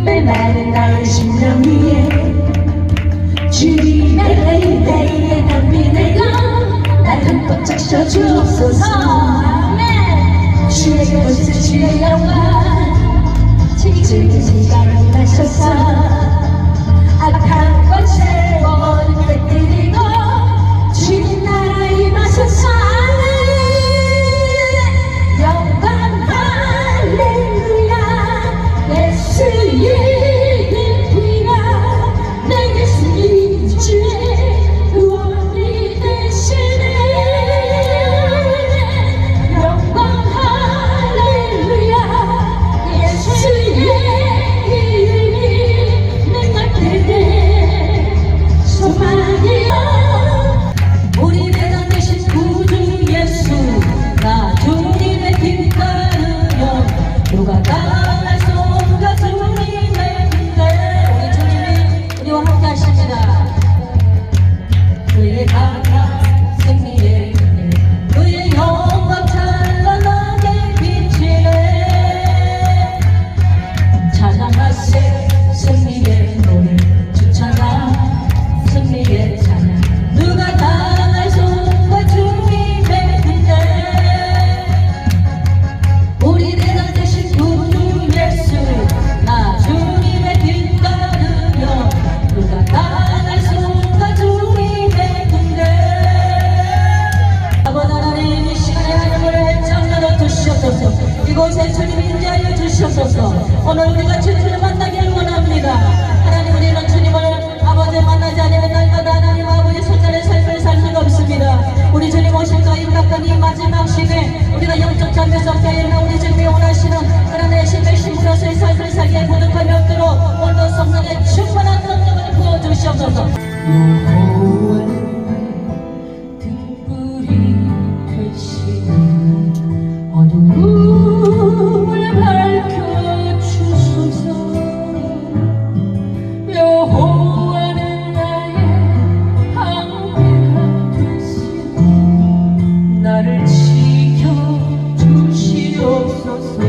메마른 나의 심령 위에 주님의 은혜에 담비 내가 날 흠뻑 적셔 주옵소서. 주의 것을 주의 영광 지금 시간을 마셔서 악한 것을 모두 깨뜨리고 주님 나라 임하소서. 영광 할렐루야. 예수의 이곳에 주님 인자하여 주시옵소서. 오늘 우리가 주님을 만나기를 원합니다. 하나님, 우리는 주님을 아버지 만나지 않으면 날마다 하나님 아버지 손자의 삶을 살 수가 없습니다. 우리 주님 오실까 임박한 이 마지막 시대 우리가 영적 잠에서 깨어나 우리 주님이 원하시는 하나님의 신의 신부로서의 삶을 살기에 부족함이 없도록 오늘도 성령의 충만한 능력을 부어주시옵소서. 등불이 되시는 어둠을 밝혀주소서. 여호와는 나의 항대가 되시니 나를 지켜주시옵소서.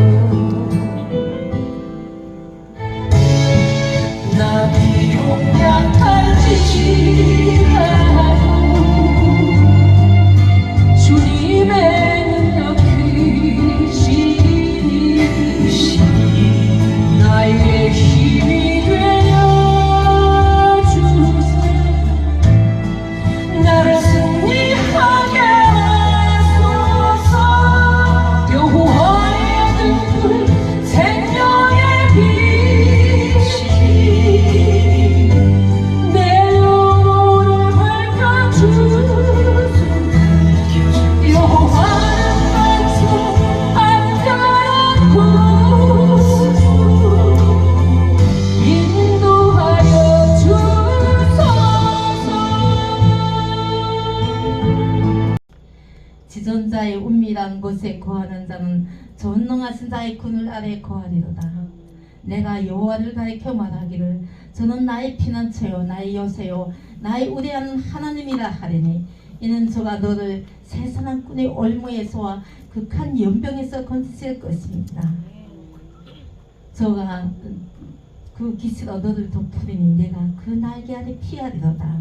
나 비록 약할지라도 주님의 나의 힘이 되어 주세요. 나를 승리하게 하소서. 여호와의 등불 생명의 빛이 내 영혼을 밝혀주소서. 여호와는 만족 안전한 곳 지존자의 은밀한 곳에 거하는 자는 전능하신 자의 그늘 아래 거하리로다. 내가 여호와를 가리켜 말하기를 저는 나의 피난처요 나의 요새요 나의 우대하는 하나님이라 하리니 이는 저가 너를 세상한 꾼의 올무에서와 극한 연병에서 건지실 것입니다. 저가 그 기스로 너를 덮으리니 내가 그 날개 아래 피하리로다.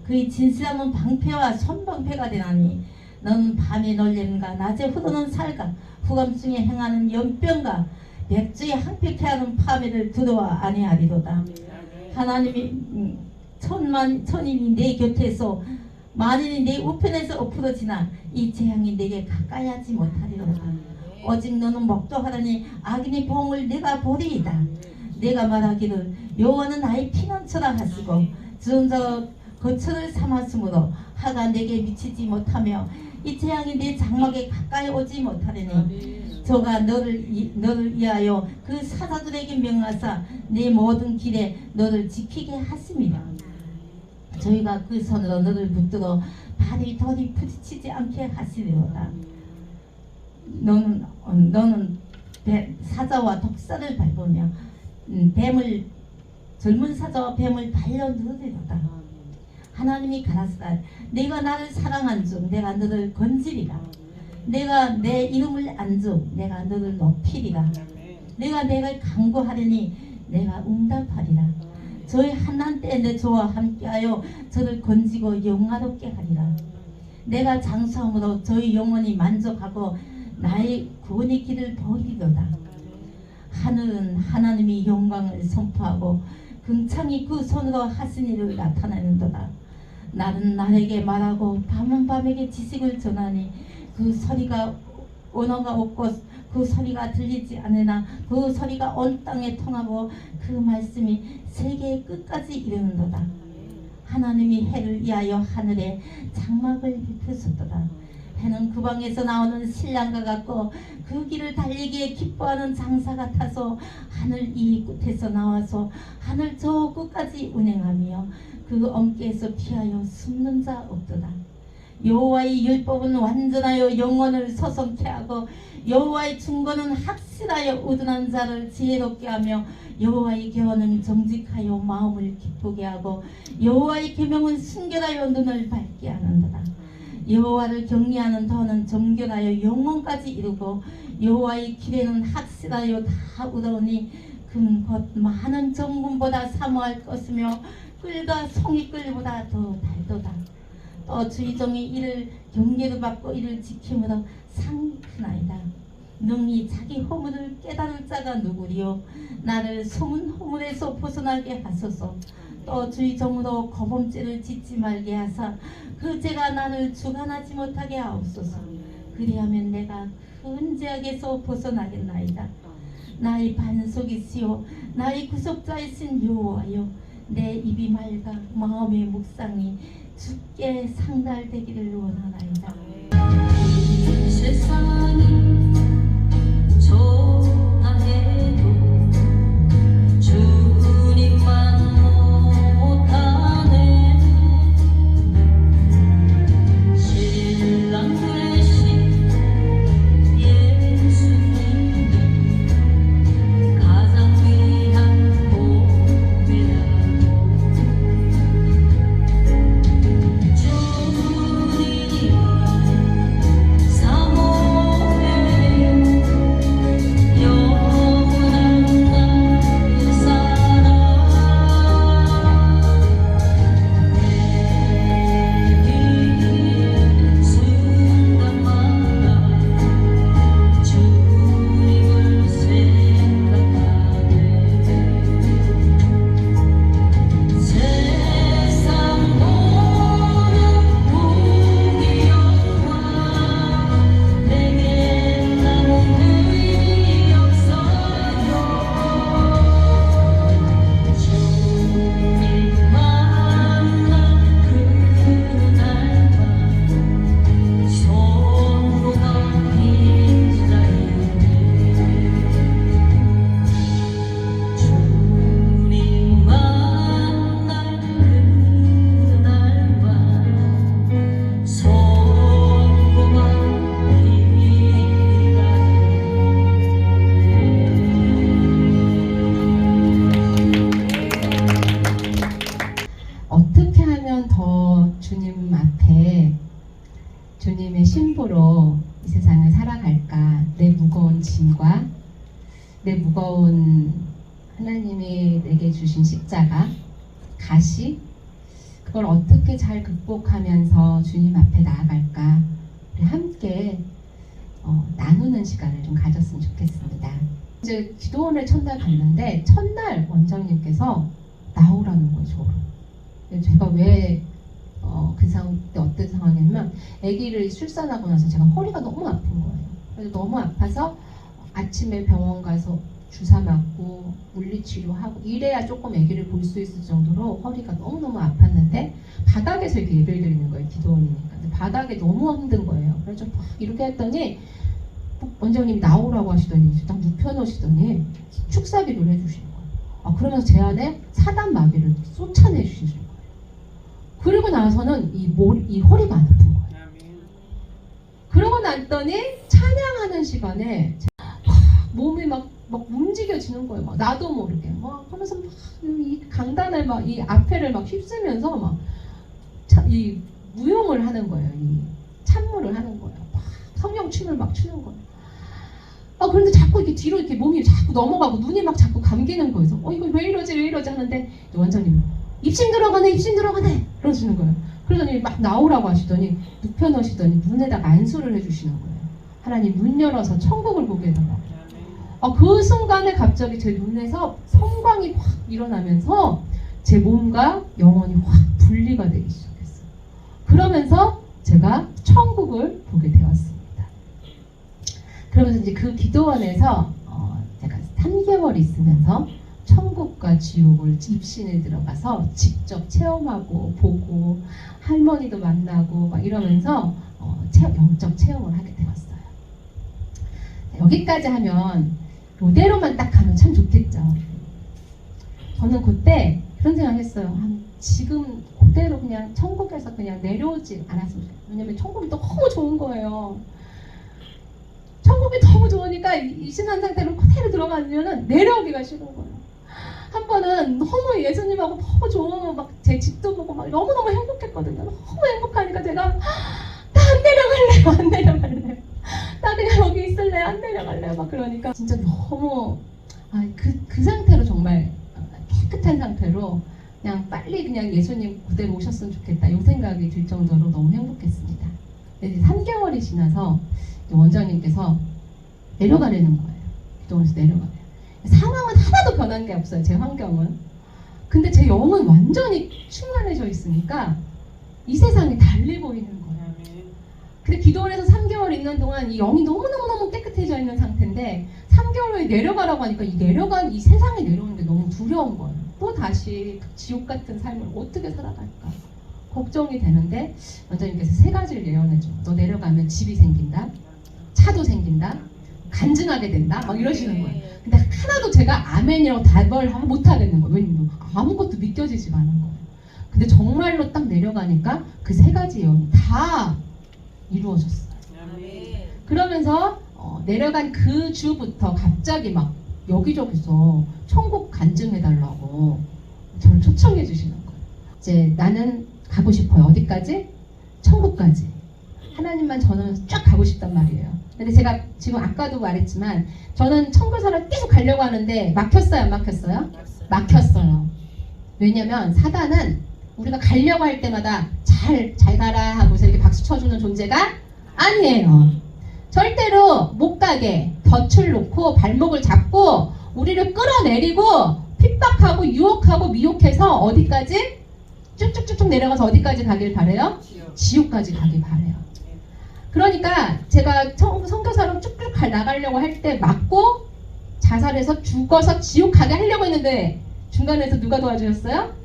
그의 진실함은 방패와 손방패가 되나니 너는 밤에 놀림과 낮에 흐르는 살과 후감중에 행하는 연병과 백주에 항백해 하는 파멸을 두려워 아니하리로다. 하나님이 천인이 내 곁에서 만인이 내 우편에서 엎어지나 이 재앙이 내게 가까이 하지 못하리로다. 오직 너는 목도하라니 악인의 보응을 내가 보리이다. 내가 말하기를 여호와는 나의 피난처라 하시고 지존자 거처를 삼았으므로 하가 내게 미치지 못하며 이 재앙이 내 장막에 가까이 오지 못하리니 저가 너를 위하여 그 사자들에게 명하사 내 모든 길에 너를 지키게 하십니다. 저희가 그 손으로 너를 붙들어 발이 돌이 부딪히지 않게 하시리로다. 너는 사자와 독사를 밟으며 젊은 사자와 뱀을 발려 누르리로다. 하나님이 가라사대 내가 나를 사랑한 중 내가 너를 건지리라. 내가 내 이름을 안 중 내가 너를 높이리라. 내가 내가 강구하려니 내가 응답하리라. 저의 한난 때에 내 저와 함께하여 저를 건지고 영화롭게 하리라. 내가 장수함으로 저의 영혼이 만족하고 나의 구원의 길을 보이리로다. 하늘은 하나님이 영광을 선포하고 긍창이 그 손으로 하신 일을 나타내는도다. 나는 날에게 말하고 밤은 밤에게 지식을 전하니 그 소리가 언어가 없고 그 소리가 들리지 않으나 그 소리가 온 땅에 통하고 그 말씀이 세계의 끝까지 이르는도다. 하나님이 해를 위하여 하늘에 장막을 입히셨도다. 해는 그 방에서 나오는 신랑과 같고 그 길을 달리기에 기뻐하는 장사 같아서 하늘 이 끝에서 나와서 하늘 저 끝까지 운행하며 그 엄께에서 피하여 숨는 자 없도다. 여호와의 율법은 완전하여 영혼을 소성케 하고 여호와의 충고는 확실하여 우둔한 자를 지혜롭게 하며 여호와의 교훈은 정직하여 마음을 기쁘게 하고 여호와의 계명은 순결하여 눈을 밝게 하는도다. 여호와를 경외하는 터는 정결하여 영혼까지 이루고 여호와의 길에는 확실하여 다 우러니 금 곧 많은 정금보다 사모할 것이며 꿀과 송이꿀보다 더 달도다. 또 주의 종이 이를 경계를 받고 이를 지킴으로 상이 크나이다. 능히 자기 허물을 깨달을 자가 누구리요. 나를 소문 허물에서 벗어나게 하소서. 또 주의 종으로 거범죄를 짓지 말게 하사 그 죄가 나를 주관하지 못하게 하옵소서. 그리하면 내가 큰 죄악에서 벗어나겠나이다. 나의 반석이시오 나의 구속자이신 여호와여, 내 입이 맑아 마음의 묵상이 주께 상달되기를 원하나이다. 세상이 좋아해도 주님만 못하네. 신랑 되신 예수님이 가장 귀한 보배라고. 주님이 사모해요 영원한 나의 사랑. 매일 순간마다 주님을 생각하네. 세상 모든 부귀영화 내겐 아무 의미 없어요. 주님 만난 그날과 손보다 힘자이네. 주님 만날 그날과 손보다 어떻게 하면 더 주님 앞에 주님의 신부로 이 세상을 살아갈까? 내 무거운 짐과 내 무거운 하나님이 내게 주신 십자가, 가시, 그걸 어떻게 잘 극복하면서 주님 앞에 나아갈까 우리 함께 나누는 시간을 좀 가졌으면 좋겠습니다. 이제 기도원을 첫날 갔는데 첫날 원장님께서 나오라는 거예요, 저를. 제가 왜 그 상황 때 어떤 상황이냐면 아기를 출산하고 나서 제가 허리가 너무 아픈 거예요. 그래서 너무 아파서 아침에 병원 가서 주사 맞고 물리치료하고 이래야 조금 아기를 볼 수 있을 정도로 허리가 너무너무 아팠는데 바닥에서 이렇게 예배를 드리는 거예요, 기도원이니까. 근데 바닥에 너무 힘든 거예요. 그래서 막 이렇게 했더니 원장님이 나오라고 하시더니 딱 눕혀놓으시더니 축사기도를 해주시는 거예요. 그러면서 제 안에 사단 마귀를 쫓아내 주시는 거예요. 그리고 나서는 이 허리가 안 아픈 거예요. 그러고 났더니 찬양하는 시간에 몸이 막 움직여지는 거예요. 막 나도 모르게 막 하면서 막 이 강단을 막 이 앞에를 막 휩쓰면서 막 이 무용을 하는 거예요. 이 찬물을 하는 거예요. 막 성령 춤을 막 추는 거예요. 그런데 자꾸 이렇게 뒤로 이렇게 몸이 자꾸 넘어가고 눈이 막 자꾸 감기는 거예요. 이거 왜 이러지 하는데 원장님 입심 들어가네 그러시는 거예요. 그러더니 막 나오라고 하시더니 눕혀놓으시더니 눈에다가 안수를 해주시는 거예요. 하나님 눈 열어서 천국을 보게 해달라고. 그 순간에 갑자기 제 눈에서 성광이 확 일어나면서 제 몸과 영혼이 확 분리가 되기 시작했어요. 그러면서 제가 천국을 보게 되었습니다. 그러면서 이제 그 기도원에서 제가 3개월 있으면서 천국과 지옥을 입신에 들어가서 직접 체험하고 보고 할머니도 만나고 막 이러면서 영적 체험을 하게 되었어요. 여기까지 하면 이대로만 딱 가면 참 좋겠죠. 저는 그때 그런 생각을 했어요. 지금 그대로 그냥 천국에서 그냥 내려오지 않았으면 좋겠어요. 왜냐면 천국이 너무 좋은 거예요. 천국이 너무 좋으니까 이 신한 상태로 그대로 들어가면 내려오기가 싫은 거예요. 한 번은 너무 예수님하고 너무 좋은 막 제 집도 보고 막 너무너무 행복했거든요. 너무 행복하니까 제가 나 안 내려갈래요. 나 그냥 여기 있을래, 안 내려갈래요. 막 그러니까 진짜 너무 그 상태로 정말 깨끗한 상태로 그냥 빨리 그냥 예수님 그대로 오셨으면 좋겠다 이 생각이 들 정도로 너무 행복했습니다. 이제 3개월이 지나서 원장님께서 내려가려는 거예요. 기도원에서 내려가래요. 상황은 하나도 변한 게 없어요. 제 환경은. 근데 제 영은 완전히 충만해져 있으니까 이 세상이 달리 보이는 거예요. 근데 기도원에서 3개월 있는 동안 이 영이 너무너무 깨끗해져 있는 상태인데 3개월 후에 내려가라고 하니까 이 세상에 내려오는 게 너무 두려운 거예요. 또 다시 지옥 같은 삶을 어떻게 살아갈까 걱정이 되는데 원장님께서 3가지를 예언해줘. 너 내려가면 집이 생긴다, 차도 생긴다, 간증하게 된다 막 이러시는 거예요. 근데 하나도 제가 아멘이라고 답을 못 하겠는 거예요. 왜냐면 아무것도 믿겨지지가 않은 거예요. 근데 정말로 딱 내려가니까 그 3가지 예언이 다 이루어졌어요. 그러면서 내려간 그 주부터 갑자기 막 여기저기서 천국 간증해달라고 저를 초청해 주시는 거예요. 이제 나는 가고 싶어요. 어디까지? 천국까지. 하나님만 저는 쫙 가고 싶단 말이에요. 근데 제가 지금 아까도 말했지만 저는 천국사를 계속 가려고 하는데 막혔어요, 안 막혔어요? 막혔어요. 왜냐면 사단은 우리가 가려고 할 때마다 잘 가라 하고서 이렇게 박수 쳐주는 존재가 아니에요. 절대로 못 가게 덫을 놓고 발목을 잡고 우리를 끌어내리고 핍박하고 유혹하고 미혹해서 어디까지? 쭉쭉쭉쭉 내려가서 어디까지 가길 바래요? 지옥까지 가길 바래요. 그러니까 제가 선교사로 쭉쭉 나가려고 할 때 맞고 자살해서 죽어서 지옥 가게 하려고 했는데 중간에서 누가 도와주셨어요?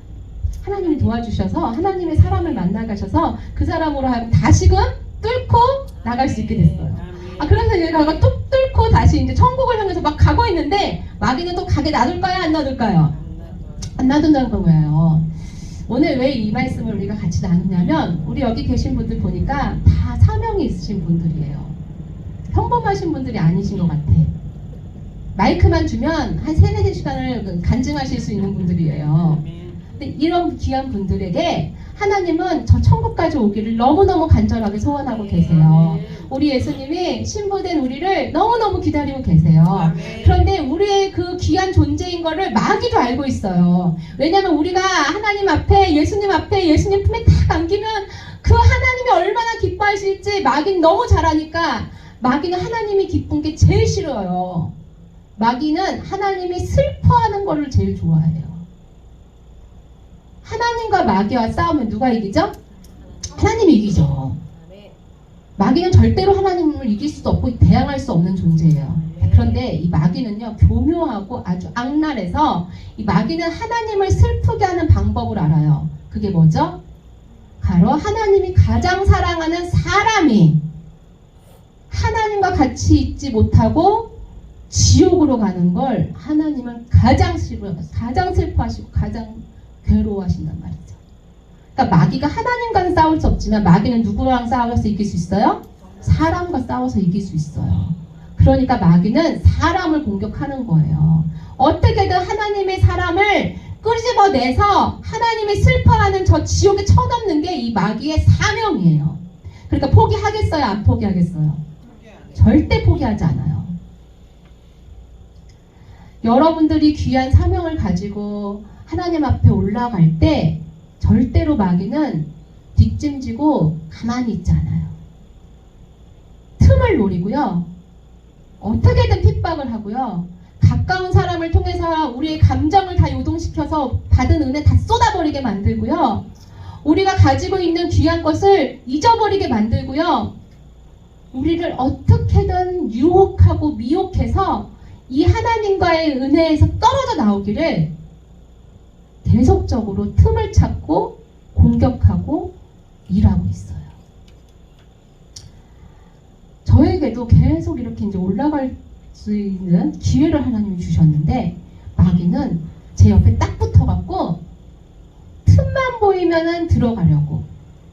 하나님이 도와주셔서 하나님의 사람을 만나 가셔서 그 사람으로 하여금 다시금 뚫고 나갈 수 있게 됐어요. 그래서 얘가 뚝 뚫고 다시 이제 천국을 향해서 막 가고 있는데 마귀는 또 가게 놔둘까요? 안 놔둘까요? 안 놔둔다는 거예요. 오늘 왜 이 말씀을 우리가 같이 나누냐면 우리 여기 계신 분들 보니까 다 사명이 있으신 분들이에요. 평범하신 분들이 아니신 것 같아. 마이크만 주면 한 3-4시간을 간증하실 수 있는 분들이에요. 근데 이런 귀한 분들에게 하나님은 저 천국까지 오기를 너무너무 간절하게 소원하고 계세요. 우리 예수님이 신부된 우리를 너무너무 기다리고 계세요. 그런데 우리의 그 귀한 존재인 거를 마귀도 알고 있어요. 왜냐하면 우리가 하나님 앞에 예수님 품에 딱 안기면 그 하나님이 얼마나 기뻐하실지 마귀는 너무 잘 아니까 마귀는 하나님이 기쁜 게 제일 싫어요. 마귀는 하나님이 슬퍼하는 거를 제일 좋아해요. 하나님과 마귀와 싸우면 누가 이기죠? 하나님이 이기죠. 마귀는 절대로 하나님을 이길 수도 없고 대항할 수 없는 존재예요. 그런데 이 마귀는요, 교묘하고 아주 악랄해서 이 마귀는 하나님을 슬프게 하는 방법을 알아요. 그게 뭐죠? 바로 하나님이 가장 사랑하는 사람이 하나님과 같이 있지 못하고 지옥으로 가는 걸 하나님은 가장 슬퍼하시고 가장 괴로워하신단 말이죠. 그러니까 마귀가 하나님과는 싸울 수 없지만 마귀는 누구랑 싸워서 이길 수 있어요? 사람과 싸워서 이길 수 있어요. 그러니까 마귀는 사람을 공격하는 거예요. 어떻게든 하나님의 사람을 끄집어내서 하나님이 슬퍼하는 저 지옥에 쳐넣는 게 이 마귀의 사명이에요. 그러니까 포기하겠어요? 안 포기하겠어요? 절대 포기하지 않아요. 여러분들이 귀한 사명을 가지고 하나님 앞에 올라갈 때 절대로 마귀는 뒷짐지고 가만히 있지 않아요. 틈을 노리고요. 어떻게든 핍박을 하고요. 가까운 사람을 통해서 우리의 감정을 다 요동시켜서 받은 은혜 다 쏟아버리게 만들고요. 우리가 가지고 있는 귀한 것을 잊어버리게 만들고요. 우리를 어떻게든 유혹하고 미혹해서 이 하나님과의 은혜에서 떨어져 나오기를 계속적으로 틈을 찾고 공격하고 일하고 있어요. 저에게도 계속 이렇게 이제 올라갈 수 있는 기회를 하나님이 주셨는데 마귀는 제 옆에 딱 붙어갖고 틈만 보이면은 들어가려고,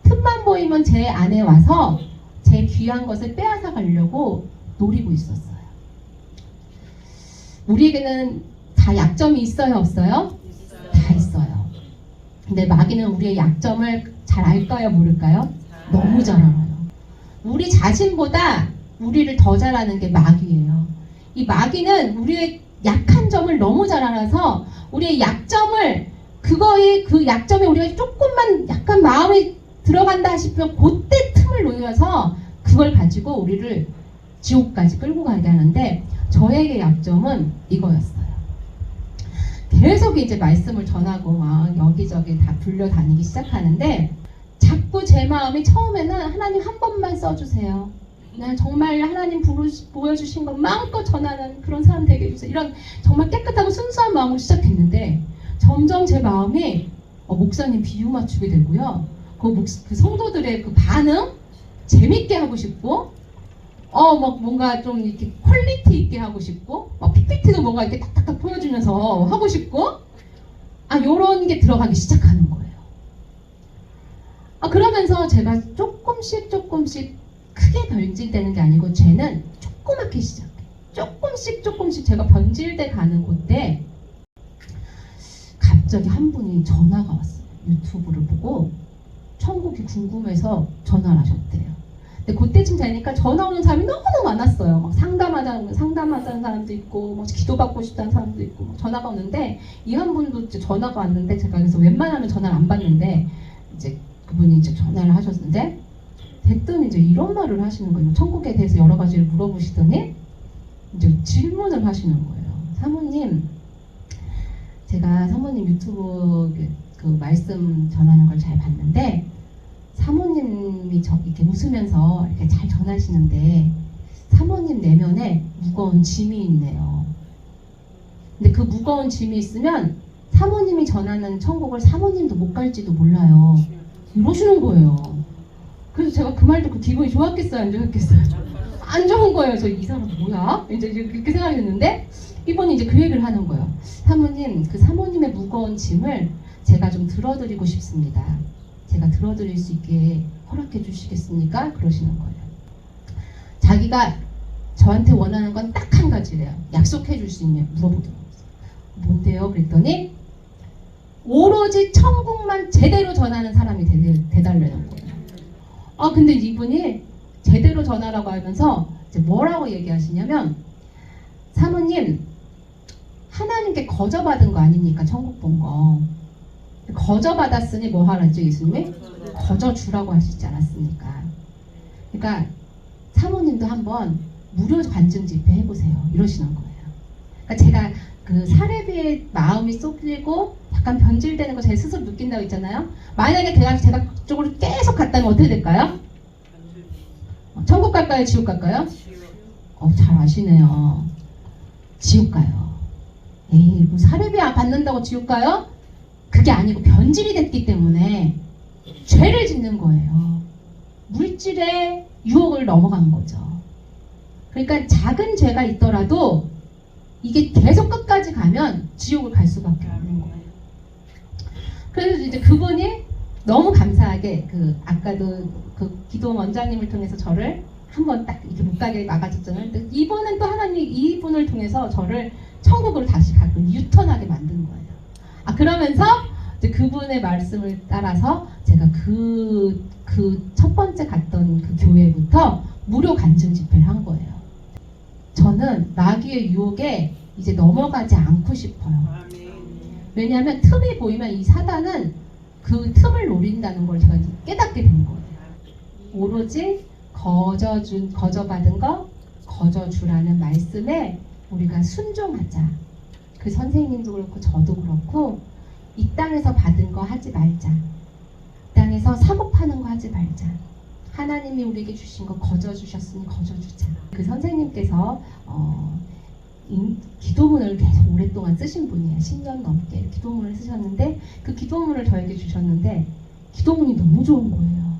틈만 보이면 제 안에 와서 제 귀한 것을 빼앗아 가려고 노리고 있었어요. 우리에게는 다 약점이 있어요, 없어요? 다 있어요. 근데 마귀는 우리의 약점을 잘 알까요, 모를까요? 너무 잘 알아요. 우리 자신보다 우리를 더 잘 아는 게 마귀예요. 이 마귀는 우리의 약한 점을 너무 잘 알아서 우리의 약점을, 그 약점에 우리가 조금만 약간 마음에 들어간다 싶으면 그때 틈을 노려서 그걸 가지고 우리를 지옥까지 끌고 가게 하는데, 저에게 약점은 이거였어요. 계속 이제 말씀을 전하고 막 여기저기 다 불려다니기 시작하는데 자꾸 제 마음이 처음에는 하나님 한 번만 써주세요. 난 정말 하나님 보여주신 것 마음껏 전하는 그런 사람 되게 해주세요. 이런 정말 깨끗하고 순수한 마음으로 시작했는데 점점 제 마음이 목사님 비유 맞추게 되고요. 그 성도들의 그 반응 재밌게 하고 싶고 막 뭔가 좀 이렇게 퀄리티 있게 하고 싶고 PPT도 뭔가 이렇게 딱딱딱 보여주면서 하고 싶고 요런 게 들어가기 시작하는 거예요. 그러면서 제가 조금씩 크게 변질되는 게 아니고 쟤는 조그맣게 시작해. 조금씩 제가 변질돼 가는 건데 갑자기 한 분이 전화가 왔어요. 유튜브를 보고 천국이 궁금해서 전화를 하셨대요. 근데 그때쯤 되니까 전화 오는 사람이 너무너무 많았어요. 막 상담하자는 사람도 있고, 막 기도받고 싶다는 사람도 있고, 막 전화가 오는데, 이 한 분도 이제 전화가 왔는데, 제가 그래서 웬만하면 전화를 안 받는데, 이제 그분이 이제 전화를 하셨는데, 됐더니 이제 이런 말을 하시는 거예요. 천국에 대해서 여러 가지를 물어보시더니, 이제 질문을 하시는 거예요. 사모님, 제가 사모님 유튜브 그 말씀 전하는 걸 잘 봤는데, 사모님이 이렇게 웃으면서 이렇게 잘 전하시는데 사모님 내면에 무거운 짐이 있네요. 근데 그 무거운 짐이 있으면 사모님이 전하는 천국을 사모님도 못 갈지도 몰라요. 이러시는 거예요. 그래서 제가 그 말 듣고 기분이 좋았겠어요, 안 좋았겠어요? 안 좋은 거예요. 저 이 사람 뭐야? 이제 그렇게 생각이 드는데 이분이 이제 그 얘기를 하는 거예요. 사모님, 그 사모님의 무거운 짐을 제가 좀 들어드리고 싶습니다. 제가 들어드릴 수 있게 허락해 주시겠습니까? 그러시는 거예요. 자기가 저한테 원하는 건 딱 한 가지래요. 약속해 줄 수 있냐 물어보더라고요. 뭔데요? 그랬더니 오로지 천국만 제대로 전하는 사람이 되달라는 거예요. 근데 이분이 제대로 전하라고 하면서 이제 뭐라고 얘기하시냐면, 사모님 하나님께 거저받은 거 아닙니까? 천국 본 거. 거저받았으니 뭐 하라죠? 예수님이? 거저주라고 하시지 않았습니까? 그러니까 사모님도 한번 무료 관증 집회 해보세요. 이러시는 거예요. 그러니까 제가 그 사례비의 마음이 쏟리고 약간 변질되는 거 제 스스로 느낀다고 했잖아요. 만약에 제가 그쪽으로 계속 갔다면 어떻게 될까요? 천국 갈까요? 지옥 갈까요? 잘 아시네요. 지옥 가요. 에이, 뭐 사례비 받는다고 지옥 가요? 그게 아니고 변질이 됐기 때문에 죄를 짓는 거예요. 물질의 유혹을 넘어간 거죠. 그러니까 작은 죄가 있더라도 이게 계속 끝까지 가면 지옥을 갈 수밖에 없는 거예요. 그래서 이제 그분이 너무 감사하게 아까도 그 기도 원장님을 통해서 저를 한번 딱 이렇게 못 가게 막아줬잖아요. 근데 이번엔 또 하나님이 이분을 통해서 저를 천국으로 다시 가고 유턴하게 만든 거예요. 그러면서 이제 그분의 말씀을 따라서 제가 그 첫 번째 갔던 그 교회부터 무료 간증 집회를 한 거예요. 저는 마귀의 유혹에 이제 넘어가지 않고 싶어요. 왜냐하면 틈이 보이면 이 사단은 그 틈을 노린다는 걸 제가 깨닫게 된 거예요. 오로지 거저받은 거 거저주라는 말씀에 우리가 순종하자. 그 선생님도 그렇고 저도 그렇고 이 땅에서 받은 거 하지 말자. 이 땅에서 사고 파는 거 하지 말자. 하나님이 우리에게 주신 거 거저주셨으니 거저주자. 그 선생님께서 기도문을 계속 오랫동안 쓰신 분이에요. 10년 넘게 기도문을 쓰셨는데 그 기도문을 저에게 주셨는데 기도문이 너무 좋은 거예요.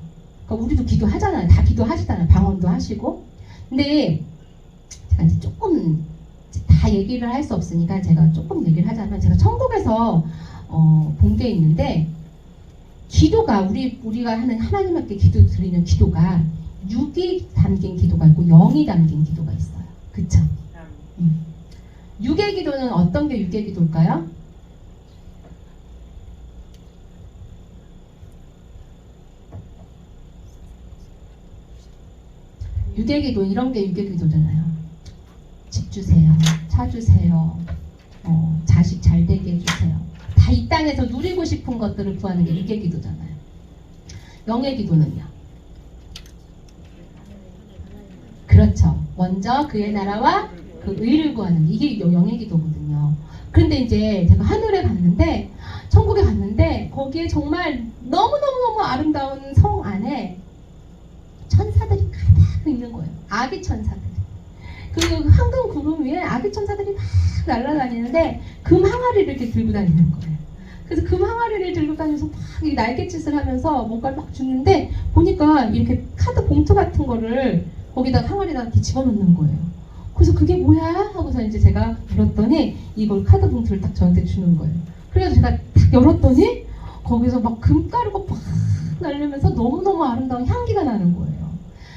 그러니까 우리도 기도하잖아요. 다 기도하시잖아요. 방언도 하시고. 근데 제가 이제 조금 다 얘기를 할 수 없으니까 제가 조금 얘기를 하자면, 제가 천국에서 본 게 있는데, 기도가 우리가 하는 하나님께 기도 드리는 기도가 6이 담긴 기도가 있고 0이 담긴 기도가 있어요. 그쵸? 6의 기도는 어떤 게 6의 기도일까요? 육의 기도, 이런 게 육의 기도잖아요. 집 주세요, 차 주세요, 자식 잘 되게 해주세요. 다 이 땅에서 누리고 싶은 것들을 구하는 게 육의 기도잖아요. 영의 기도는요? 그렇죠. 먼저 그의 나라와 그 의를 구하는 게, 이게 영의 기도거든요. 그런데 이제 제가 하늘에 갔는데, 천국에 갔는데, 거기에 정말 너무너무 아름다운 성 안에 천사들이 가득 있는 거예요. 아기 천사들. 그 황금 구름 위에 아기 천사들이 막 날아다니는데 금 항아리를 이렇게 들고 다니는 거예요. 그래서 금 항아리를 들고 다니면서 막 날갯짓을 하면서 뭔가를 막 주는데, 보니까 이렇게 카드 봉투 같은 거를 거기다 항아리에다 이렇게 집어넣는 거예요. 그래서 그게 뭐야? 하고서 이제 제가 열었더니 이걸 카드 봉투를 딱 저한테 주는 거예요. 그래서 제가 딱 열었더니 거기서 막 금가루가 팍 날리면서 너무너무 아름다운 향기가 나는 거예요.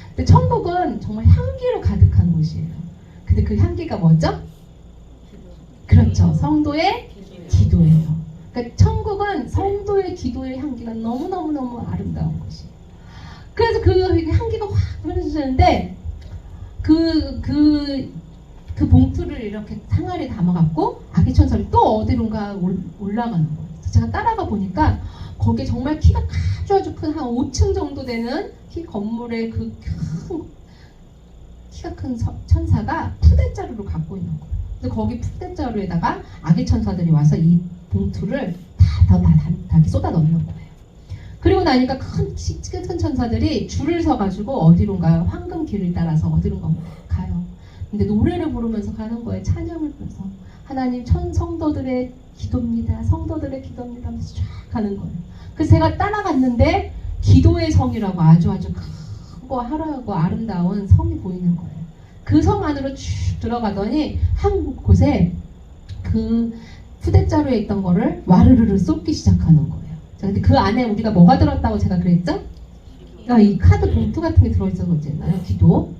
근데 천국은 정말 향기로 가득한 곳이에요. 근데 그 향기가 뭐죠? 그렇죠. 성도의 기도예요. 그러니까 천국은 성도의 기도의 향기가 너무너무 아름다운 곳이에요. 그래서 그 향기가 확 흐르시는데 그 봉투를 이렇게 항아리에 담아갖고 아기 천사를 또 어디론가 올라가는 거예요. 제가 따라가 보니까 거기에 정말 키가 아주 큰 한 5층 정도 되는 건물의 그 키가 큰 천사가 푸대자루를 갖고 있는 거예요. 근데 거기 푸대자루에다가 아기 천사들이 와서 이 봉투를 다 쏟아 넣는 거예요. 그리고 나니까 큰 천사들이 줄을 서가지고 어디론가 황금 길을 따라서 어디론가 가요. 근데 노래를 부르면서 가는 거예요. 찬양을 부르면서 하나님 성도들의 기도입니다. 성도들의 기도입니다 하면서 쫙 가는 거예요. 그래서 제가 따라갔는데 기도의 성이라고 아주 크고 화려하고 아름다운 성이 보이는 거예요. 그 성 안으로 쭉 들어가더니 한 곳에 그 푸대자루에 있던 거를 와르르르 쏟기 시작하는 거예요. 근데 그 안에 우리가 뭐가 들었다고 제가 그랬죠? 이 카드 봉투 같은 게 들어있었잖아요. 기도.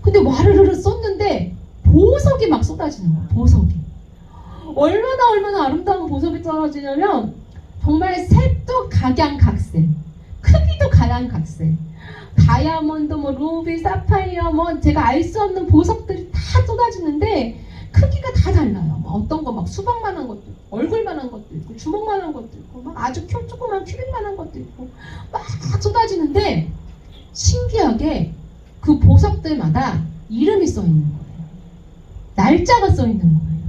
근데 와르르르 쏟는데 보석이 막 쏟아지는 거예요. 보석이. 얼마나 아름다운 보석이 떨어지냐면 정말 색도 각양각색, 크기도 각양각색, 다이아몬드, 뭐 루비, 사파이어, 뭐 제가 알 수 없는 보석들이 다 쏟아지는데 크기가 다 달라요. 뭐 어떤 거 막 수박만한 것도 있고, 얼굴만한 것도 있고, 주먹만한 것도 있고, 막 아주 조그만 큐빅만한 것도 있고, 막 쏟아지는데 신기하게 그 보석들마다 이름이 써 있는 거예요. 날짜가 써 있는 거예요.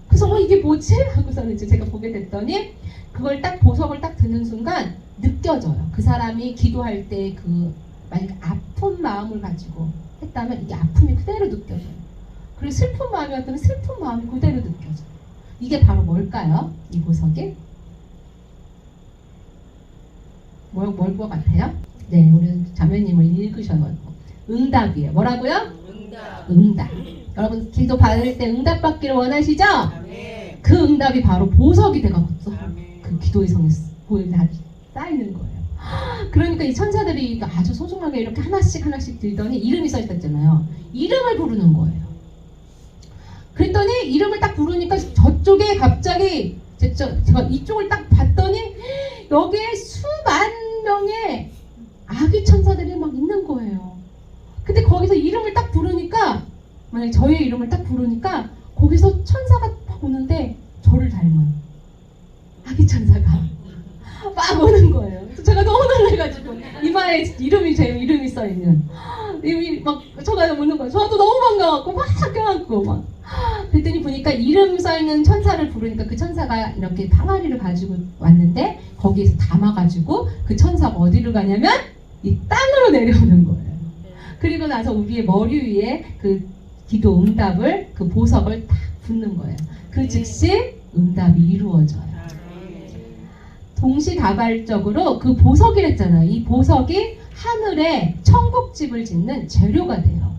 그래서 이게 뭐지? 하고서는 이제 제가 보게 됐더니 그걸 딱 보석을 딱 드는 순간 느껴져요. 그 사람이 기도할 때 그 만약 아픈 마음을 가지고 했다면 이게 아픔이 그대로 느껴져요. 그리고 슬픈 마음이었다면 슬픈 마음이 그대로 느껴져요. 이게 바로 뭘까요? 이 보석이? 뭘 것 같아요? 네, 우리 자매님을 읽으셔서 응답이에요. 뭐라고요? 응답. 여러분 기도 받을 때 응답 받기를 원하시죠? 그 응답이 바로 보석이 돼가지고 그 기도의 성에 쌓이는 거예요. 그러니까 이 천사들이 아주 소중하게 이렇게 하나씩 들더니 이름이 써 있었잖아요. 이름을 부르는 거예요. 그랬더니 이름을 딱 부르니까 저쪽에 갑자기 제가 이쪽을 딱 봤더니 여기에 수만 명의 아기 천사들이 막 있는 거예요. 근데 거기서 이름을 딱 부르니까, 만약에 저의 이름을 딱 부르니까 거기서 천사가 딱 오는데 저를 닮은 아기 천사가 막 오는 거예요. 제가 너무 놀래가지고 이마에 제 이름이 써있는 이름이 막 저가 오는 거예요. 저도 너무 반가웠고 막 껴안고 막 그랬더니 보니까 이름 써있는 천사를 부르니까 그 천사가 이렇게 항아리를 가지고 왔는데 거기에서 담아가지고 그 천사가 어디로 가냐면 이 땅으로 내려오는 거예요. 그리고 나서 우리의 머리 위에 그 기도 응답을 그 보석을 딱 붓는 거예요. 그 즉시 응답이 이루어져요. 동시다발적으로 그 보석이랬잖아요. 이 보석이 하늘에 천국집을 짓는 재료가 돼요.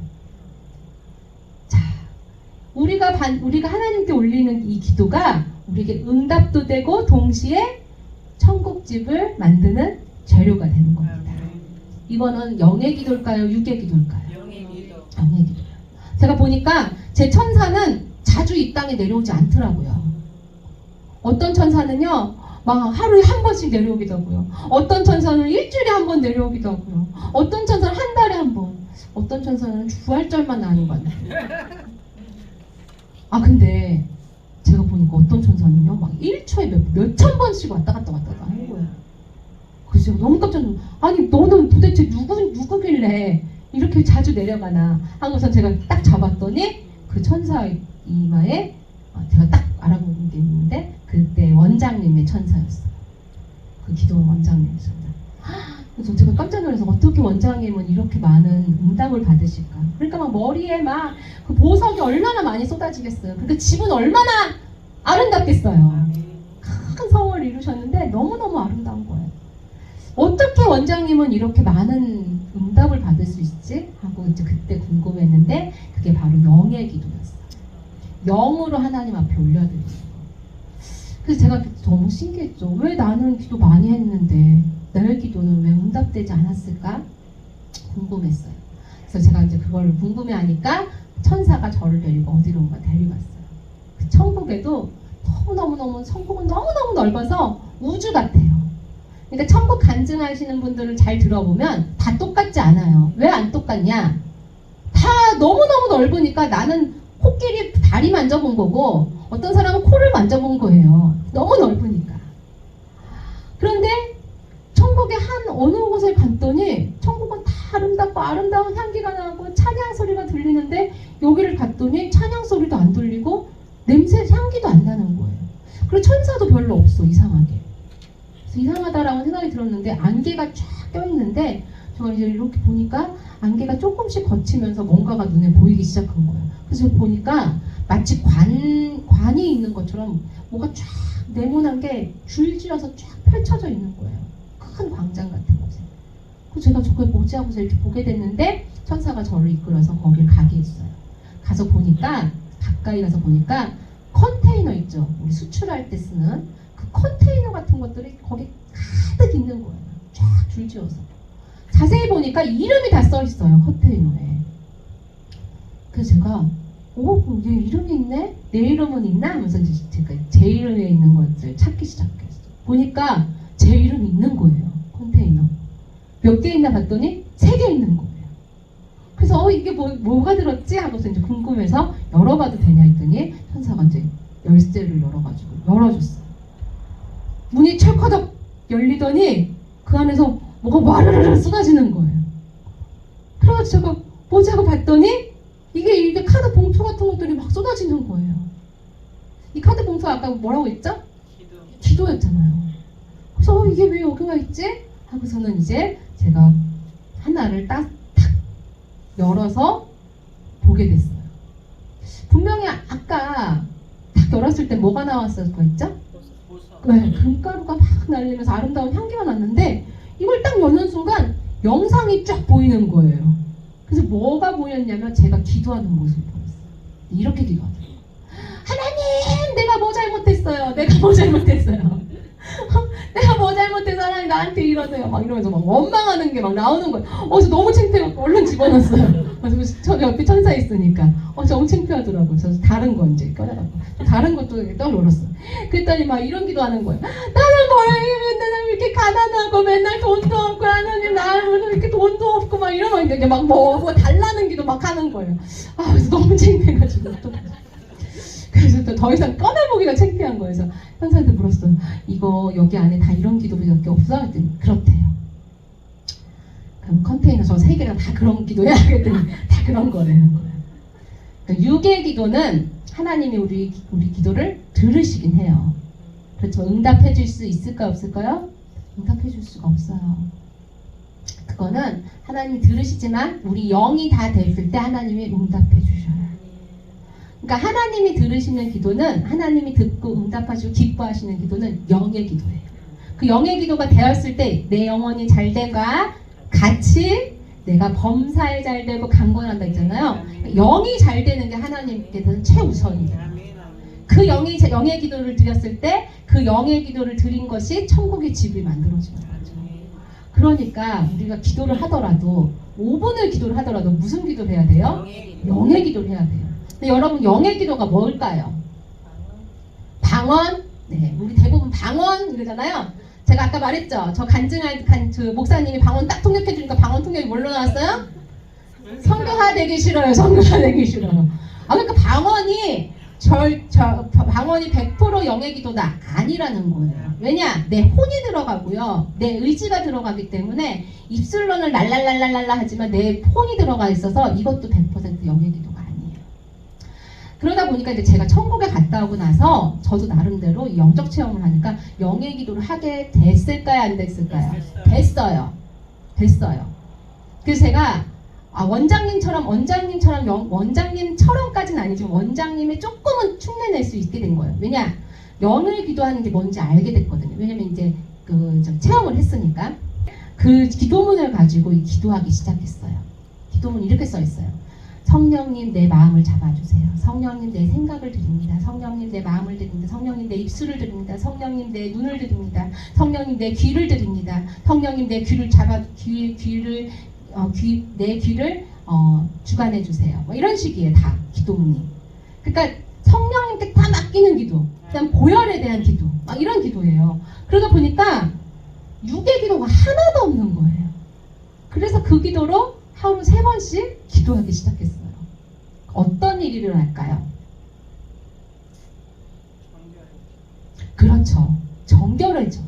자, 우리가 하나님께 올리는 이 기도가 우리에게 응답도 되고 동시에 천국집을 만드는 재료가 되는 겁니다. 이거는 영의 기도일까요? 육의 기도일까요? 영의 기도. 제가 보니까 제 천사는 자주 이 땅에 내려오지 않더라고요. 어떤 천사는요, 막 하루에 한 번씩 내려오기도 하고요. 어떤 천사는 일주일에 한 번 내려오기도 하고요. 어떤 천사는 한 달에 한 번. 어떤 천사는 주할절만 나는 거 같아요. 아 근데 제가 보니까 어떤 천사는요, 막 1초에 몇천 번씩 왔다 갔다 하는 거예요. 그래서 제가 너무 깜짝 놀랐어요. 아니 너는 도대체 누구길래 이렇게 자주 내려가나 하고서 제가 딱 잡았더니 그 천사 이마에 제가 딱 알아보는 게 있는데 그때 원장님의 천사였어요. 그 기도 원장님이셨어요. 그래서 제가 깜짝 놀라서 어떻게 원장님은 이렇게 많은 응답을 받으실까? 그러니까 막 머리에 막 그 보석이 얼마나 많이 쏟아지겠어요. 그러니까 집은 얼마나 아름답겠어요. 큰 성을 이루셨는데 너무너무 아름다운 거예요. 어떻게 원장님은 이렇게 많은 응답을 받을 수 있지? 하고 이제 그때 궁금했는데 그게 바로 영의 기도였어요. 영으로 하나님 앞에 올려드리는 거. 그래서 제가 너무 신기했죠. 왜 나는 기도 많이 했는데 내 기도는 왜 응답되지 않았을까? 궁금했어요. 그래서 제가 이제 그걸 궁금해하니까 천사가 저를 데리고 어디론가 데려갔어요. 그 천국에도 너무너무 천국은 너무너무 넓어서 우주 같아요. 그러니까 천국 간증하시는 분들을 잘 들어보면 다 똑같지 않아요. 왜 안 똑같냐? 다 너무너무 넓으니까 나는 코끼리 다리 만져본 거고 어떤 사람은 코를 만져본 거예요. 너무 넓으니까. 그런데 천국의 한 어느 곳에 갔더니 천국은 다 아름답고 아름다운 향기가 나고 찬양 소리가 들리는데 여기를 갔더니 찬양 소리도 안 들리고 냄새 향기도 안 나는 거예요. 그리고 천사도 별로 없어. 이상하게. 그래서 이상하다라고 생각이 들었는데 안개가 쫙 껴있는데 제가 이제 이렇게 보니까 안개가 조금씩 거치면서 뭔가가 눈에 보이기 시작한 거예요. 그래서 보니까 마치 관이 있는 것처럼 뭐가 쫙 네모난 게 줄지어서 쫙 펼쳐져 있는 거예요. 큰 광장 같은 곳에. 그래서 제가 저걸 뭐지 하고서 이렇게 보게 됐는데 천사가 저를 이끌어서 거길 가게 했어요. 가서 보니까 가까이 가서 보니까 컨테이너 있죠. 우리 수출할 때 쓰는 그 컨테이너 같은 것들이 거기 가득 있는 거예요. 쫙 줄지어서. 자세히 보니까 이름이 다 써 있어요. 컨테이너에. 그래서 제가 얘 이름이 있네? 내 이름은 있나? 하면서 제가 제 이름에 있는 것들 찾기 시작했어요. 보니까 제 이름이 있는 거예요. 컨테이너. 몇 개 있나 봤더니 3개 있는 거예요. 그래서 이게 뭐가 들었지? 하고서 이제 궁금해서 열어봐도 되냐 했더니 천사가 이제 열쇠를 열어가지고 열어줬어요. 문이 철커덕 열리더니 그 안에서 뭐가 와르르르 쏟아지는 거예요. 그래가지고 제가 뭐지 하고 봤더니 이게 카드 봉투 같은 것들이 막 쏟아지는 거예요. 이 카드 봉투가 아까 뭐라고 했죠? 기도였잖아요. 그래서 이게 왜 여기 와 있지? 하고서는 이제 제가 하나를 딱 열어서 보게 됐어요. 분명히 아까 딱 열었을 때 뭐가 나왔을 거 있죠? 네, 금가루가 막 날리면서 아름다운 향기가 났는데 이걸 딱 여는 순간 영상이 쫙 보이는 거예요. 그래서 뭐가 보였냐면 제가 기도하는 모습이 보였어요. 이렇게 기도하더라고요. 하나님, 내가 뭐 잘못했어요. 내가 뭐 잘못했어요. 내가 뭐 잘못해서 하나님 나한테 이러세요. 막 이러면서 막 원망하는 게 막 나오는 거예요. 그래서 너무 창피해서 얼른 집어넣었어요. 그래서 저 옆에 천사 있으니까 너무 창피하더라고요. 그래서 다른 거 이제 꺼내갖고 다른 것도 떠올렸어요. 그랬더니 막 이런 기도하는 거예요. 나는 뭐야, 이렇게 가난하고 맨날 돈도 없고 하나님 나는 이렇게 돈도 없고 막 이러면 이제 막 뭐 달라는 기도 막 하는 거예요. 그래서 너무 창피해가지고 또 그래서 또 더 이상 꺼내보기가 창피한 거예요. 그래서 현사한테 물었어요. 이거 여기 안에 다 이런 기도밖에 없어? 그랬더니 그렇대요. 그럼 컨테이너 저 3개가 다 그런 기도야? 그랬더니 다 그런 거라는 거예요. 그러니까 육의 기도는 하나님이 우리 기도를 들으시긴 해요. 그렇죠. 응답해 줄 수 있을까 없을까요? 응답해 줄 수가 없어요. 그거는 하나님이 들으시지만 우리 영이 다 됐을 때 하나님이 응답해 주셔요. 그러니까 하나님이 들으시는 기도는 하나님이 듣고 응답하시고 기뻐하시는 기도는 영의 기도예요. 그 영의 기도가 되었을 때 내 영혼이 잘됨과 같이 내가 범사에 잘되고 강건한다 했잖아요. 영이 잘 되는 게 하나님께서는 최우선이에요. 그 영의 기도를 드렸을 때 그 영의 기도를 드린 것이 천국의 집이 만들어지는 거죠. 그러니까 우리가 기도를 하더라도 5분을 기도를 하더라도 무슨 기도를 해야 돼요? 영의 기도를 해야 돼요. 근데 여러분 영의 기도가 뭘까요? 방언? 네, 우리 대부분 방언 이러잖아요. 제가 아까 말했죠. 저 간증한 그 목사님이 방언 딱 통역해 주니까 방언 통역이 뭘로 나왔어요? 성교화되기 싫어요. 성교화되기 싫어요. 그러니까 방언이 방언이 100% 영의 기도다 아니라는 거예요. 왜냐? 내 혼이 들어가고요. 내 의지가 들어가기 때문에 입술로는 랄랄랄랄랄라 하지만 내 혼이 들어가 있어서 이것도 100% 영의 기도가 아니에요. 그러다 보니까 이제 제가 천국에 갔다 오고 나서 저도 나름대로 영적 체험을 하니까 영의 기도를 하게 됐을까요? 안 됐을까요? 됐어요. 그래서 제가 원장님처럼까지는 아니지만 원장님이 조금은 흉내낼 수 있게 된 거예요. 왜냐? 영을 기도하는 게 뭔지 알게 됐거든요. 왜냐면 이제 체험을 했으니까 그 기도문을 가지고 기도하기 시작했어요. 기도문 이렇게 써 있어요. 성령님 내 마음을 잡아주세요. 성령님 내 생각을 드립니다. 성령님 내 마음을 드립니다. 성령님 내 입술을 드립니다. 성령님 내 눈을 드립니다. 성령님 내 귀를 드립니다. 성령님 내 귀를 내 귀를 주관해 주세요. 뭐 이런 식이에요. 다 기도문이. 그러니까 성령님께 다 맡기는 기도. 그다음 고열에 대한 기도. 막 이런 기도예요. 그러다 보니까 육의 기도가 하나도 없는 거예요. 그래서 그 기도로 하루 3번씩 기도하기 시작했어요. 어떤 일이 일어날까요? 그렇죠. 정결해져요.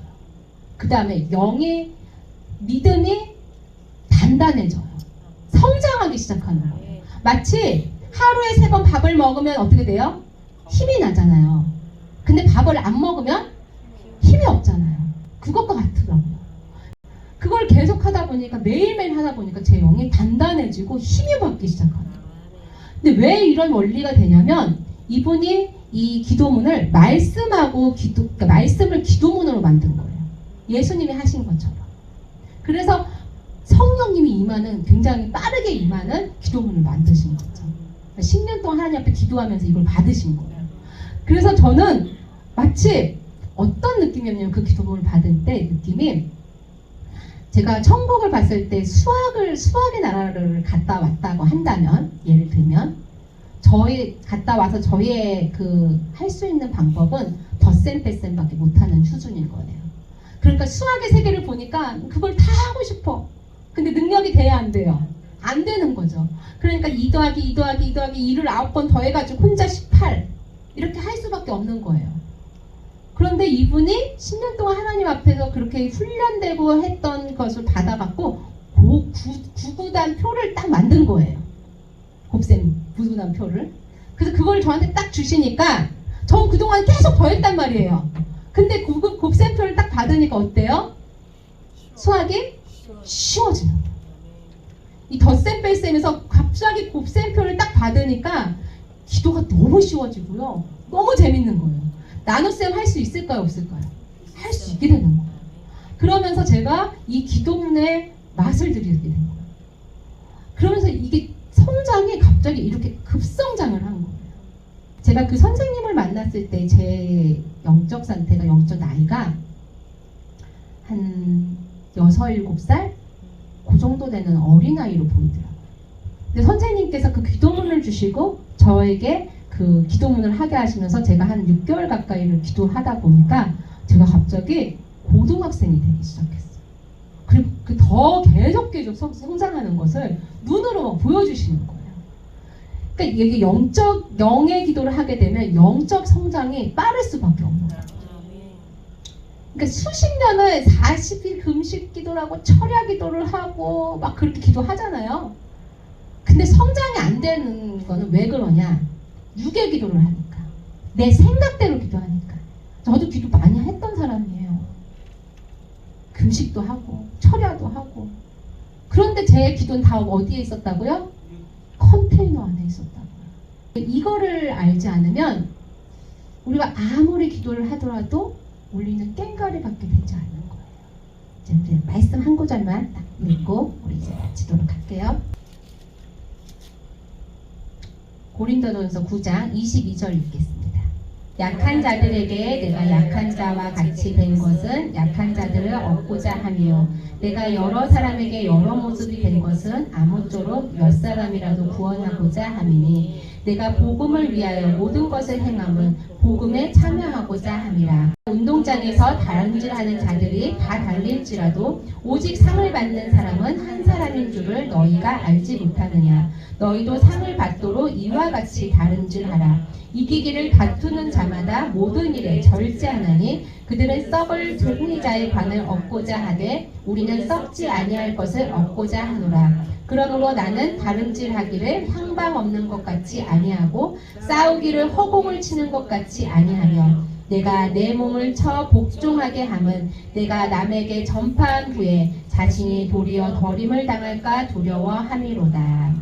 그 다음에 영의 믿음이 단단해져요. 성장하기 시작하는 거예요. 마치 하루에 3번 밥을 먹으면 어떻게 돼요? 힘이 나잖아요. 근데 밥을 안 먹으면 힘이 없잖아요. 그것과 같더라고요. 그걸 계속 하다 보니까 매일매일 하다 보니까 제 영이 단단해지고 힘이 받기 시작하는 거예요. 근데 왜 이런 원리가 되냐면 이분이 이 기도문을 그러니까 말씀을 기도문으로 만든 거예요. 예수님이 하신 것처럼. 그래서 성령님이 임하는 굉장히 빠르게 임하는 기도문을 만드신 거죠. 10년 동안 하나님 앞에 기도하면서 이걸 받으신 거예요. 그래서 저는 마치 어떤 느낌이었냐면 그 기도문을 받을 때 느낌이 제가 천국을 봤을 때 수학의 나라를 갔다 왔다고 한다면 예를 들면 갔다 와서 저의 할 수 있는 방법은 덧셈 뺄셈밖에 못하는 수준인 거예요. 그러니까 수학의 세계를 보니까 그걸 다 하고 싶어. 근데 능력이 돼야 안 돼요. 안 되는 거죠. 그러니까 2 더하기 2 더하기 2 더하기 2를 9번 더해가지고 혼자 18 이렇게 할 수밖에 없는 거예요. 그런데 이분이 10년 동안 하나님 앞에서 그렇게 훈련되고 했던 것을 받아갖고 구구단 표를 딱 만든 거예요. 곱셈 구구단 표를. 그래서 그걸 저한테 딱 주시니까 전 그동안 계속 더했단 말이에요. 근데 곱셈표를 딱 받으니까 어때요? 수학이 쉬워지는 거예요. 이 덧셈 뺄셈에서 갑자기 곱셈표를 딱 받으니까 기도가 너무 쉬워지고요. 너무 재밌는 거예요. 나눗셈 할 수 있을까요? 없을까요? 할 수 있게 되는 거예요. 그러면서 제가 이 기도문의 맛을 들이게 된 거예요. 그러면서 이게 성장이 갑자기 이렇게 급성장을 한 거예요. 제가 그 선생님을 만났을 때 제 영적 상태가, 영적 나이가 한 6, 7살? 그 정도 되는 어린아이로 보이더라고요. 근데 선생님께서 그 기도문을 주시고 저에게 그 기도문을 하게 하시면서 제가 한 6개월 가까이를 기도하다 보니까 제가 갑자기 고등학생이 되기 시작했어요. 그리고 그 더 계속 성장하는 것을 눈으로 보여주시는 거예요. 그러니까 이게 영의 기도를 하게 되면 영적 성장이 빠를 수밖에 없는 거예요. 그러니까 수십 년을 40일 금식 기도를 하고 철야 기도를 하고 막 그렇게 기도하잖아요. 근데 성장이 안 되는 거는 왜 그러냐? 육의 기도를 하니까. 내 생각대로 기도하니까. 저도 기도 많이 했던 사람이에요. 금식도 하고 철야도 하고. 그런데 제 기도는 다 어디에 있었다고요? 컨테이너 안에 있었다고요. 이거를 알지 않으면 우리가 아무리 기도를 하더라도 우리는 깽가리밖에 되지 않는 거예요. 이제 우리 말씀 한 구절만 딱 읽고 우리 이제 마치도록 할게요. 고린도전서 9장 22절 읽겠습니다. 약한 자들에게 내가 약한 자와 같이 된 것은 약한 자들을 얻고자 함이요 내가 여러 사람에게 여러 모습이 된 것은 아무쪼록 몇 사람이라도 구원하고자 함이니 내가 복음을 위하여 모든 것을 행함은 복음에 참여하고자 함이라. 운동장에서 다름질하는 자들이 다 달릴지라도 오직 상을 받는 사람은 한 사람인 줄을 너희가 알지 못하느냐. 너희도 상을 받도록 이와 같이 다름질하라. 이기기를 다투는 자마다 모든 일에 절제하나니 그들은 썩을 승리자의 관을 얻고자 하되 우리는 썩지 아니할 것을 얻고자 하노라. 그러므로 나는 다름질하기를 향방 없는 것 같이 아니하고 싸우기를 허공을 치는 것 같이 아니하며 내가 내 몸을 쳐 복종하게 함은 내가 남에게 전파한 후에 자신이 도리어 버림을 당할까 두려워함이로다.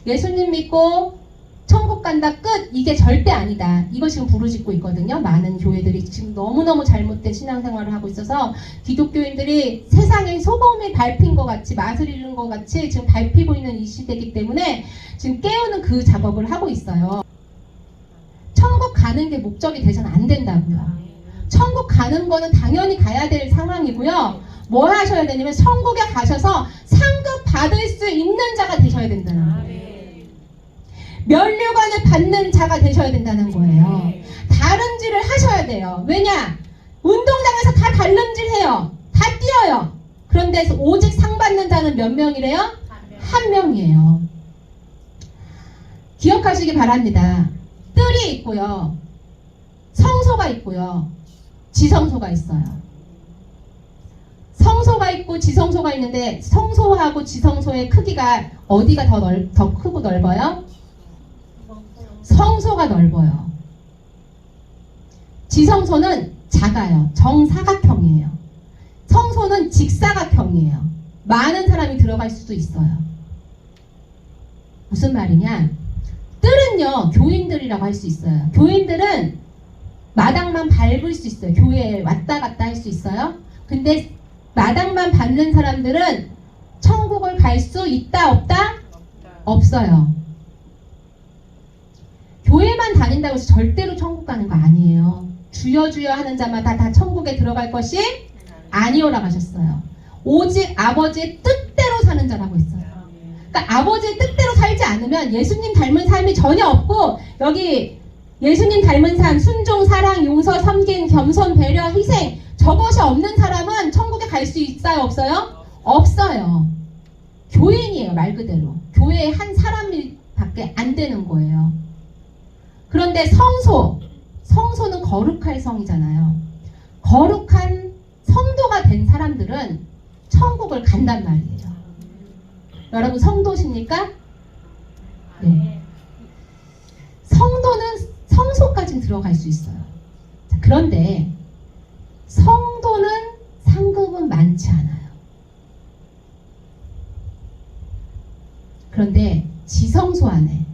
예수님 믿고 천국 간다 끝! 이게 절대 아니다. 이거 지금 부르짖고 있거든요. 많은 교회들이 지금 너무너무 잘못된 신앙생활을 하고 있어서 기독교인들이 세상에 소금이 밟힌 것 같이 맛을 잃은 것 같이 지금 밟히고 있는 이 시대이기 때문에 지금 깨우는 그 작업을 하고 있어요. 천국 가는 게 목적이 되서는 안 된다고요. 천국 가는 거는 당연히 가야 될 상황이고요. 뭘 하셔야 되냐면 천국에 가셔서 상급 받을 수 있는 자가 되셔야 된다는 거예요. 면류관을 받는 자가 되셔야 된다는 거예요. 다름질을 하셔야 돼요. 왜냐? 운동장에서 다 다름질해요. 다 뛰어요. 그런데 오직 상 받는 자는 몇 명이래요? 한 명이에요. 기억하시기 바랍니다. 뜰이 있고요. 성소가 있고요. 지성소가 있어요. 성소가 있고 지성소가 있는데 성소하고 지성소의 크기가 어디가 더 크고 넓어요? 성소가 넓어요. 지성소는 작아요. 정사각형이에요. 성소는 직사각형이에요. 많은 사람이 들어갈 수도 있어요. 무슨 말이냐? 뜰은요, 교인들이라고 할 수 있어요. 교인들은 마당만 밟을 수 있어요. 교회에 왔다 갔다 할 수 있어요. 근데 마당만 밟는 사람들은 천국을 갈 수 있다 없다? 없어요. 교회만 다닌다고 해서 절대로 천국 가는 거 아니에요. 주여 주여 하는 자마다 다 천국에 들어갈 것이 아니오라고 하셨어요. 오직 아버지의 뜻대로 사는 자라고 했어요. 그러니까 아버지의 뜻대로 살지 않으면 예수님 닮은 삶이 전혀 없고 여기 예수님 닮은 삶, 순종, 사랑, 용서, 섬김, 겸손, 배려, 희생, 저것이 없는 사람은 천국에 갈 수 있어요? 없어요? 없어요. 교인이에요, 말 그대로. 교회의 한 사람밖에 안 되는 거예요. 그런데 성소는 거룩할 성이잖아요. 거룩한 성도가 된 사람들은 천국을 간단 말이에요. 여러분 성도십니까? 네. 성도는 성소까지 들어갈 수 있어요. 자, 그런데 성도는 상급은 많지 않아요. 그런데 지성소 안에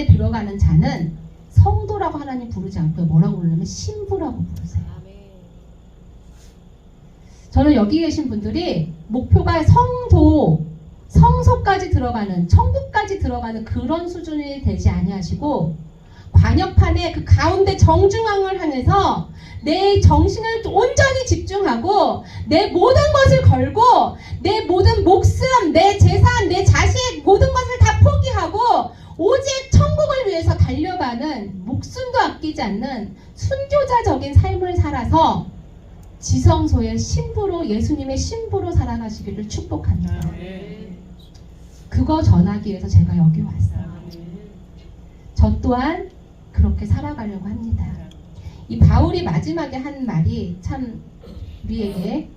들어가는 자는 성도라고 하나님 부르지 않고요. 뭐라고 부르냐면 신부라고 부르세요. 저는 여기 계신 분들이 목표가 성소까지 들어가는, 천국까지 들어가는 그런 수준이 되지 아니하시고 관역판의 그 가운데 정중앙을 향해서 내 정신을 온전히 집중하고 내 모든 것을 걸고 내 모든 목숨, 내 재산, 내 자식 모든 것을 다 포기하고 오직 천국을 위해서 달려가는, 목숨도 아끼지 않는 순교자적인 삶을 살아서 지성소의 신부로, 예수님의 신부로 살아가시기를 축복합니다. 그거 전하기 위해서 제가 여기 왔어요. 저 또한 그렇게 살아가려고 합니다. 이 바울이 마지막에 한 말이 참 우리에게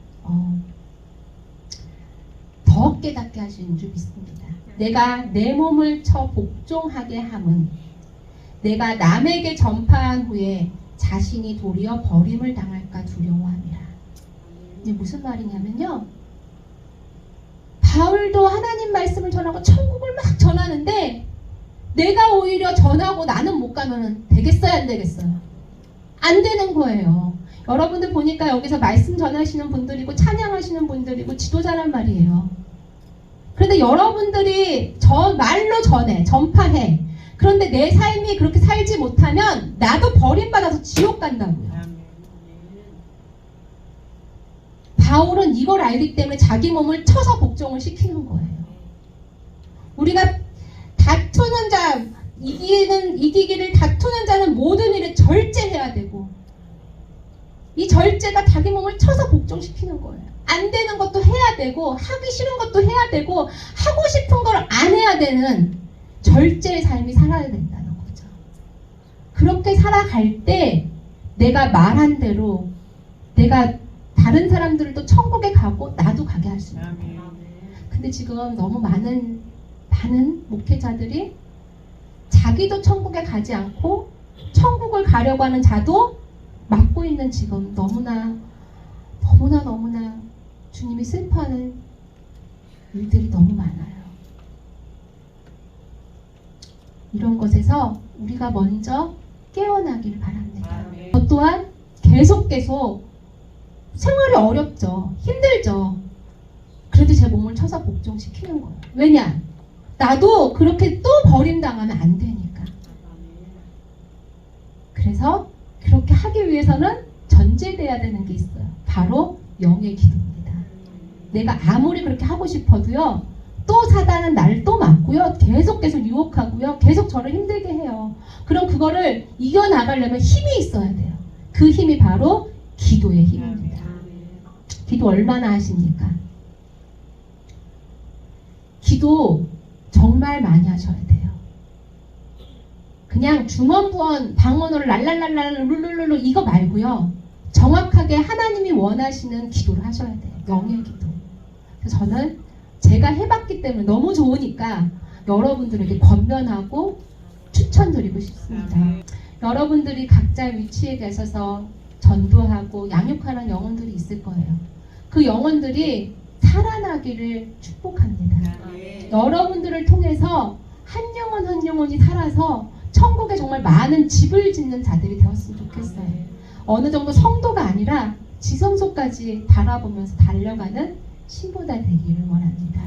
더 깨닫게 하시는 줄 믿습니다. 내가 내 몸을 쳐 복종하게 함은 내가 남에게 전파한 후에 자신이 도리어 버림을 당할까 두려워함이라. 이게 무슨 말이냐면요, 바울도 하나님 말씀을 전하고 천국을 막 전하는데 내가 오히려 전하고 나는 못 가면 되겠어요, 안 되겠어요? 안 되는 거예요. 여러분들 보니까 여기서 말씀 전하시는 분들이고 찬양하시는 분들이고 지도자란 말이에요. 그런데 여러분들이 말로 전파해. 그런데 내 삶이 그렇게 살지 못하면 나도 버림받아서 지옥 간다고요. 바울은 이걸 알기 때문에 자기 몸을 쳐서 복종을 시키는 거예요. 우리가 다투는 자, 이기기를 다투는 자는 모든 일에 절제해야 되고, 이 절제가 자기 몸을 쳐서 복종시키는 거예요. 안 되는 것도 해야 되고, 하기 싫은 것도 해야 되고, 하고 싶은 걸 안 해야 되는 절제의 삶이 살아야 된다는 거죠. 그렇게 살아갈 때 내가 말한 대로 내가 다른 사람들도 천국에 가고 나도 가게 할 수 있는 거예요. 근데 지금 너무 많은 목회자들이 자기도 천국에 가지 않고 천국을 가려고 하는 자도 막고 있는 지금 너무나 주님이 슬퍼하는 일들이 너무 많아요. 이런 것에서 우리가 먼저 깨어나길 바랍니다. 저 또한 계속 생활이 어렵죠. 힘들죠. 그래도 제 몸을 쳐서 복종시키는 거예요. 왜냐? 나도 그렇게 또 버림당하면 안 되니까. 그래서 그렇게 하기 위해서는 전제돼야 되는 게 있어요. 바로 영의 기도입니다. 내가 아무리 그렇게 하고 싶어도요, 또 사단은 나를 또 막고요, 계속 유혹하고요, 계속 저를 힘들게 해요. 그럼 그거를 이겨나가려면 힘이 있어야 돼요. 그 힘이 바로 기도의 힘입니다. 기도 얼마나 하십니까? 기도 정말 많이 하셔야 돼요. 그냥 중언부언 방언으로 랄랄랄랄 룰룰룰루 이거 말고요, 정확하게 하나님이 원하시는 기도를 하셔야 돼요. 영의 기도. 그래서 저는 제가 해봤기 때문에 너무 좋으니까 여러분들에게 권면하고 추천드리고 싶습니다. 여러분들이 각자 위치에 계셔서 전도하고 양육하는 영혼들이 있을 거예요. 그 영혼들이 살아나기를 축복합니다. 여러분들을 통해서 한 영혼 한 영혼이 살아서 천국에 정말 많은 집을 짓는 자들이 되었으면 좋겠어요. 어느 정도 성도가 아니라 지성소까지 바라보면서 달려가는 신보다 되기를 원합니다.